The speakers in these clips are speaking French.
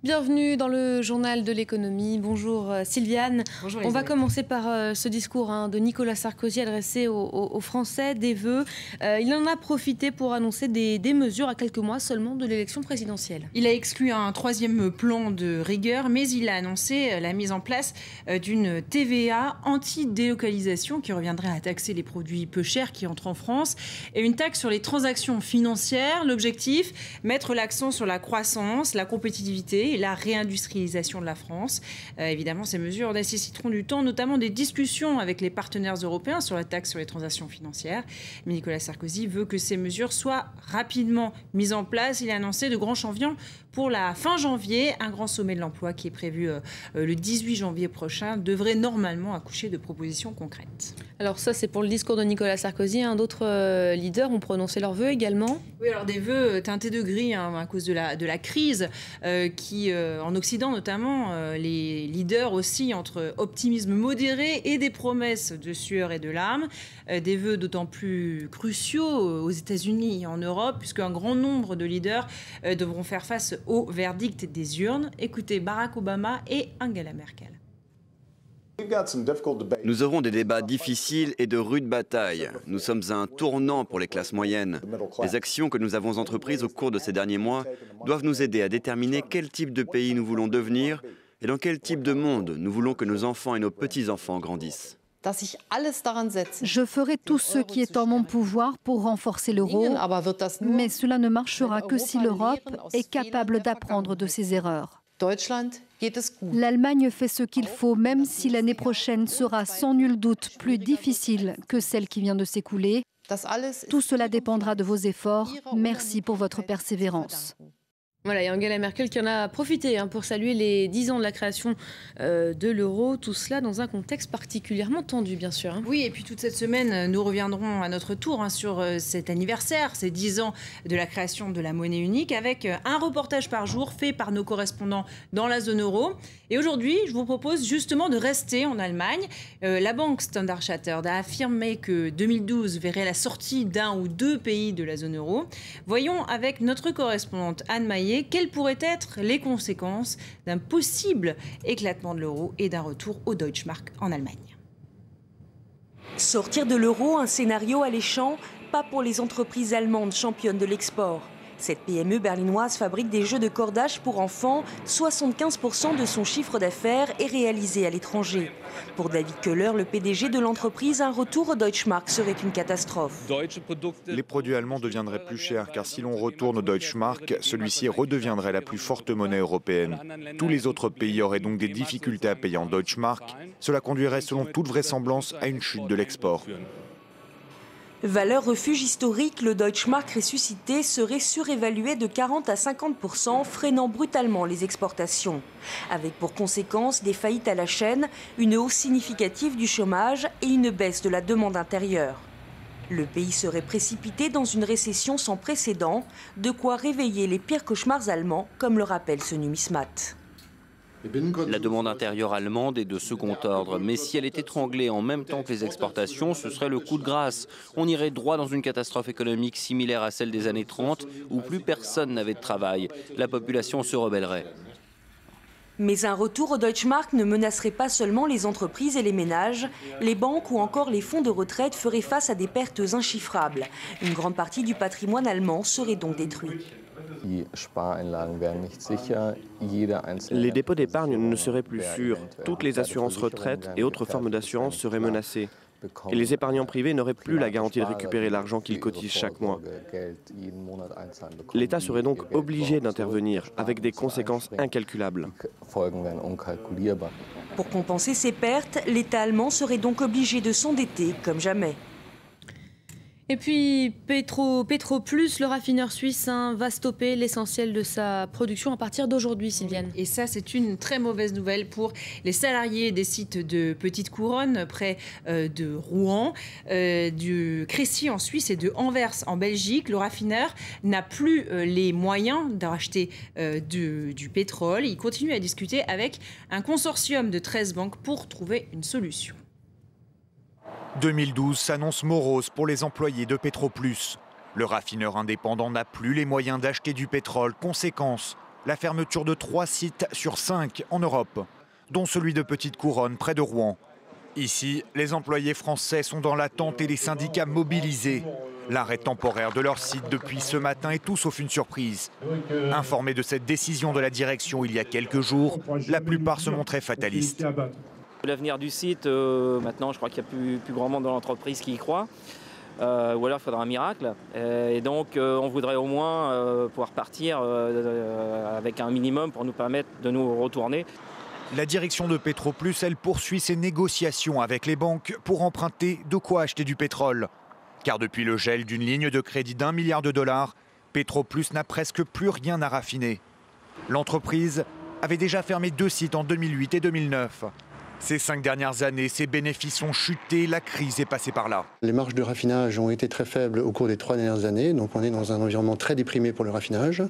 Bienvenue dans le journal de l'économie. Bonjour Sylviane. Bonjour. On va commencer par ce discours de Nicolas Sarkozy adressé aux Français, des vœux. Il en a profité pour annoncer des mesures à quelques mois seulement de l'élection présidentielle. Il a exclu un troisième plan de rigueur, mais il a annoncé la mise en place d'une TVA anti-délocalisation qui reviendrait à taxer les produits peu chers qui entrent en France et une taxe sur les transactions financières. L'objectif, mettre l'accent sur la croissance, la compétitivité et la réindustrialisation de la France. Évidemment, ces mesures nécessiteront du temps, notamment des discussions avec les partenaires européens sur la taxe sur les transactions financières. Mais Nicolas Sarkozy veut que ces mesures soient rapidement mises en place. Il a annoncé de grands chanviers pour la fin janvier. Un grand sommet de l'emploi qui est prévu le 18 janvier prochain devrait normalement accoucher de propositions concrètes. Alors ça, c'est pour le discours de Nicolas Sarkozy. D'autres leaders ont prononcé leurs vœux également. Oui, alors des vœux teintés de gris à cause de la crise qui, en Occident notamment, les leaders aussi entre optimisme modéré et des promesses de sueur et de larmes. Des vœux d'autant plus cruciaux aux États-Unis et en Europe, puisqu'un grand nombre de leaders devront faire face au verdict des urnes. Écoutez Barack Obama et Angela Merkel. Nous aurons des débats difficiles et de rudes batailles. Nous sommes à un tournant pour les classes moyennes. Les actions que nous avons entreprises au cours de ces derniers mois doivent nous aider à déterminer quel type de pays nous voulons devenir et dans quel type de monde nous voulons que nos enfants et nos petits-enfants grandissent. Je ferai tout ce qui est en mon pouvoir pour renforcer l'euro, mais cela ne marchera que si l'Europe est capable d'apprendre de ses erreurs. L'Allemagne fait ce qu'il faut, même si l'année prochaine sera sans nul doute plus difficile que celle qui vient de s'écouler. Tout cela dépendra de vos efforts. Merci pour votre persévérance. Voilà, et Angela Merkel qui en a profité pour saluer les 10 ans de la création de l'euro. Tout cela dans un contexte particulièrement tendu, bien sûr. Oui, et puis toute cette semaine, nous reviendrons à notre tour sur cet anniversaire, ces 10 ans de la création de la monnaie unique, avec un reportage par jour fait par nos correspondants dans la zone euro. Et aujourd'hui, je vous propose justement de rester en Allemagne. La banque Standard Chartered a affirmé que 2012 verrait la sortie d'un ou deux pays de la zone euro. Voyons avec notre correspondante Anne Maillet quelles pourraient être les conséquences d'un possible éclatement de l'euro et d'un retour au Deutschmark en Allemagne. Sortir de l'euro, un scénario alléchant, pas pour les entreprises allemandes championnes de l'export. Cette PME berlinoise fabrique des jeux de cordage pour enfants. 75% de son chiffre d'affaires est réalisé à l'étranger. Pour David Köhler, le PDG de l'entreprise, un retour au Deutschmark serait une catastrophe. Les produits allemands deviendraient plus chers car si l'on retourne au Deutschmark, celui-ci redeviendrait la plus forte monnaie européenne. Tous les autres pays auraient donc des difficultés à payer en Deutschmark. Cela conduirait selon toute vraisemblance à une chute de l'export. Valeur refuge historique, le Deutschmark ressuscité serait surévalué de 40 à 50%, freinant brutalement les exportations. Avec pour conséquence des faillites à la chaîne, une hausse significative du chômage et une baisse de la demande intérieure. Le pays serait précipité dans une récession sans précédent, de quoi réveiller les pires cauchemars allemands, comme le rappelle ce numismate. La demande intérieure allemande est de second ordre, mais si elle est étranglée en même temps que les exportations, ce serait le coup de grâce. On irait droit dans une catastrophe économique similaire à celle des années 30, où plus personne n'avait de travail. La population se rebellerait. Mais un retour au Deutschmark ne menacerait pas seulement les entreprises et les ménages. Les banques ou encore les fonds de retraite feraient face à des pertes inchiffrables. Une grande partie du patrimoine allemand serait donc détruit. Les dépôts d'épargne ne seraient plus sûrs. Toutes les assurances retraite et autres formes d'assurance seraient menacées. Et les épargnants privés n'auraient plus la garantie de récupérer l'argent qu'ils cotisent chaque mois. L'État serait donc obligé d'intervenir avec des conséquences incalculables. Pour compenser ces pertes, l'État allemand serait donc obligé de s'endetter comme jamais. Et puis Petroplus, le raffineur suisse, va stopper l'essentiel de sa production à partir d'aujourd'hui, Sylviane. Et ça, c'est une très mauvaise nouvelle pour les salariés des sites de Petite Couronne, près de Rouen, du Crécy en Suisse et de Anvers en Belgique. Le raffineur n'a plus les moyens d'acheter du pétrole. Il continue à discuter avec un consortium de 13 banques pour trouver une solution. 2012 s'annonce morose pour les employés de Petroplus. Le raffineur indépendant n'a plus les moyens d'acheter du pétrole. Conséquence, la fermeture de 3 sites sur 5 en Europe, dont celui de Petite Couronne, près de Rouen. Ici, les employés français sont dans l'attente et les syndicats mobilisés. L'arrêt temporaire de leur site depuis ce matin est tout sauf une surprise. Informés de cette décision de la direction il y a quelques jours, la plupart se montraient fatalistes. L'avenir du site, maintenant je crois qu'il n'y a plus grand monde dans l'entreprise qui y croit. Ou alors il faudra un miracle. Et donc on voudrait au moins pouvoir partir avec un minimum pour nous permettre de nous retourner. La direction de Petroplus, elle poursuit ses négociations avec les banques pour emprunter de quoi acheter du pétrole. Car depuis le gel d'une ligne de crédit d'1 milliard de dollars, Petroplus n'a presque plus rien à raffiner. L'entreprise avait déjà fermé 2 sites en 2008 et 2009. Ces 5 dernières années, ses bénéfices ont chuté, la crise est passée par là. Les marges de raffinage ont été très faibles au cours des 3 dernières années, donc on est dans un environnement très déprimé pour le raffinage.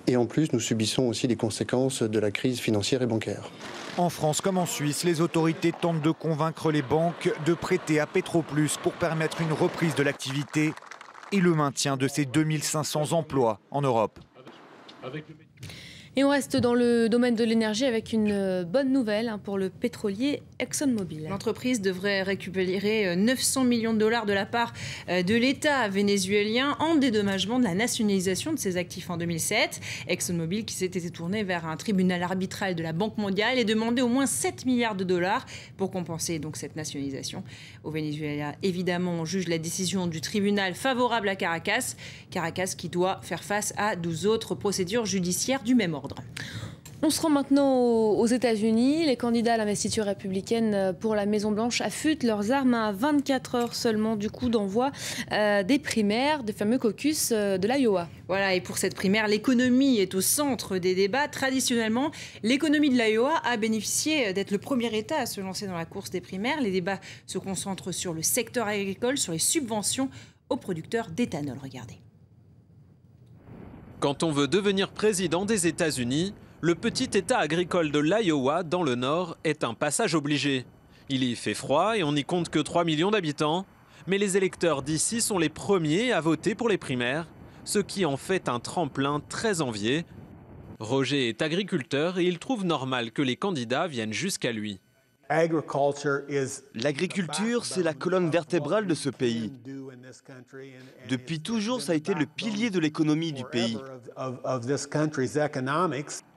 Et en plus, nous subissons aussi les conséquences de la crise financière et bancaire. En France comme en Suisse, les autorités tentent de convaincre les banques de prêter à Petroplus pour permettre une reprise de l'activité et le maintien de ces 2500 emplois en Europe. Et on reste dans le domaine de l'énergie avec une bonne nouvelle pour le pétrolier ExxonMobil. L'entreprise devrait récupérer 900 millions de dollars de la part de l'État vénézuélien en dédommagement de la nationalisation de ses actifs en 2007. ExxonMobil qui s'était tourné vers un tribunal arbitral de la Banque mondiale et demandé au moins 7 milliards de dollars pour compenser donc cette nationalisation. Au Venezuela, évidemment, on juge la décision du tribunal favorable à Caracas. Caracas qui doit faire face à 12 autres procédures judiciaires du même ordre. On se rend maintenant aux États-Unis. Les candidats à l'investiture républicaine pour la Maison-Blanche affûtent leurs armes à 24 heures seulement du coup d'envoi des primaires, des fameux caucus de l'Iowa. Voilà, et pour cette primaire, l'économie est au centre des débats. Traditionnellement, l'économie de l'Iowa a bénéficié d'être le premier État à se lancer dans la course des primaires. Les débats se concentrent sur le secteur agricole, sur les subventions aux producteurs d'éthanol. Regardez. Quand on veut devenir président des États-Unis, le petit État agricole de l'Iowa, dans le nord, est un passage obligé. Il y fait froid et on n'y compte que 3 millions d'habitants, mais les électeurs d'ici sont les premiers à voter pour les primaires, ce qui en fait un tremplin très envié. Roger est agriculteur et il trouve normal que les candidats viennent jusqu'à lui. L'agriculture, c'est la colonne vertébrale de ce pays. Depuis toujours, ça a été le pilier de l'économie du pays.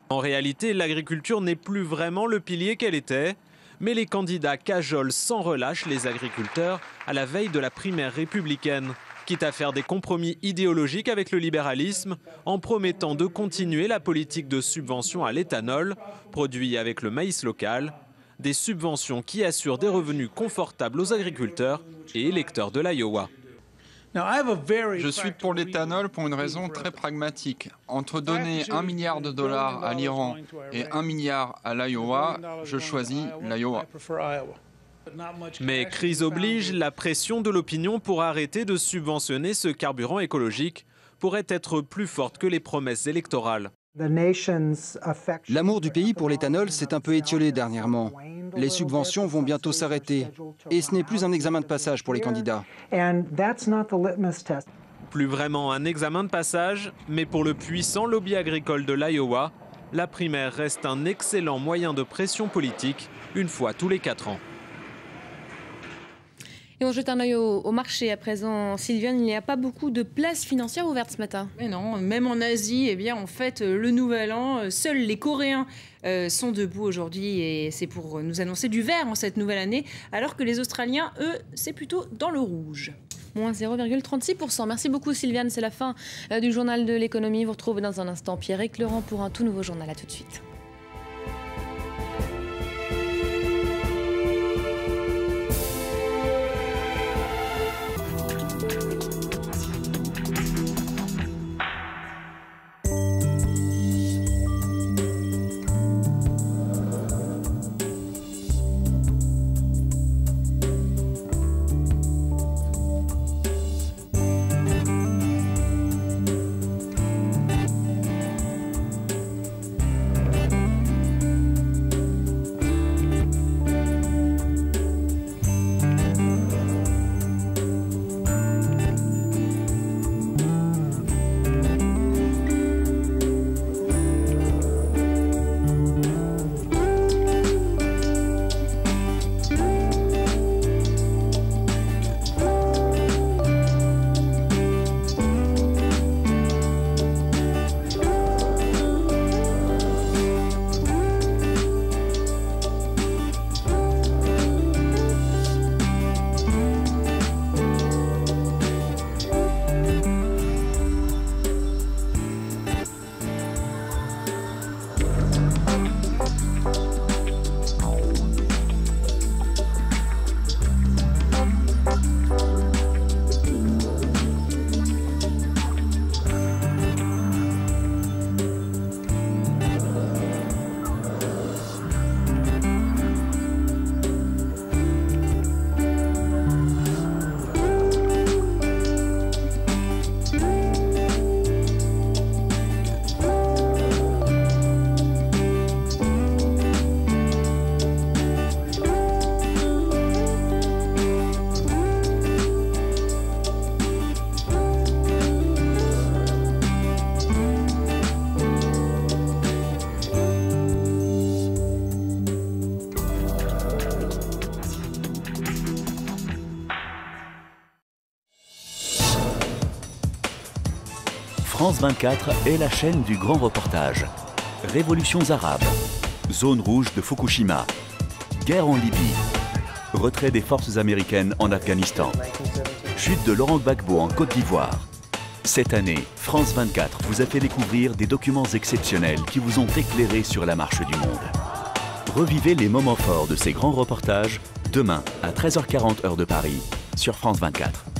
En réalité, l'agriculture n'est plus vraiment le pilier qu'elle était, mais les candidats cajolent sans relâche les agriculteurs à la veille de la primaire républicaine, quitte à faire des compromis idéologiques avec le libéralisme en promettant de continuer la politique de subvention à l'éthanol, produit avec le maïs local, des subventions qui assurent des revenus confortables aux agriculteurs et électeurs de l'Iowa. Je suis pour l'éthanol pour une raison très pragmatique. Entre donner 1 milliard de dollars à l'Iran et 1 milliard à l'Iowa, je choisis l'Iowa. Mais crise oblige, la pression de l'opinion pour arrêter de subventionner ce carburant écologique pourrait être plus forte que les promesses électorales. L'amour du pays pour l'éthanol s'est un peu étiolé dernièrement. Les subventions vont bientôt s'arrêter. Et ce n'est plus un examen de passage pour les candidats. Plus vraiment un examen de passage, mais pour le puissant lobby agricole de l'Iowa, la primaire reste un excellent moyen de pression politique, une fois tous les 4 ans. Et on jette un œil au marché à présent. Sylviane, il n'y a pas beaucoup de places financières ouvertes ce matin. Mais non, même en Asie, eh bien, on fête le Nouvel An. Seuls les Coréens sont debout aujourd'hui et c'est pour nous annoncer du vert en cette nouvelle année, alors que les Australiens, eux, c'est plutôt dans le rouge. Moins 0,36%. Merci beaucoup Sylviane, c'est la fin du journal de l'économie. Vous retrouvez dans un instant Pierrick Laurent pour un tout nouveau journal. À tout de suite. France 24 est la chaîne du grand reportage. Révolutions arabes, zone rouge de Fukushima, guerre en Libye, retrait des forces américaines en Afghanistan, chute de Laurent Gbagbo en Côte d'Ivoire. Cette année, France 24 vous a fait découvrir des documents exceptionnels qui vous ont éclairé sur la marche du monde. Revivez les moments forts de ces grands reportages demain à 13h40 heure de Paris sur France 24.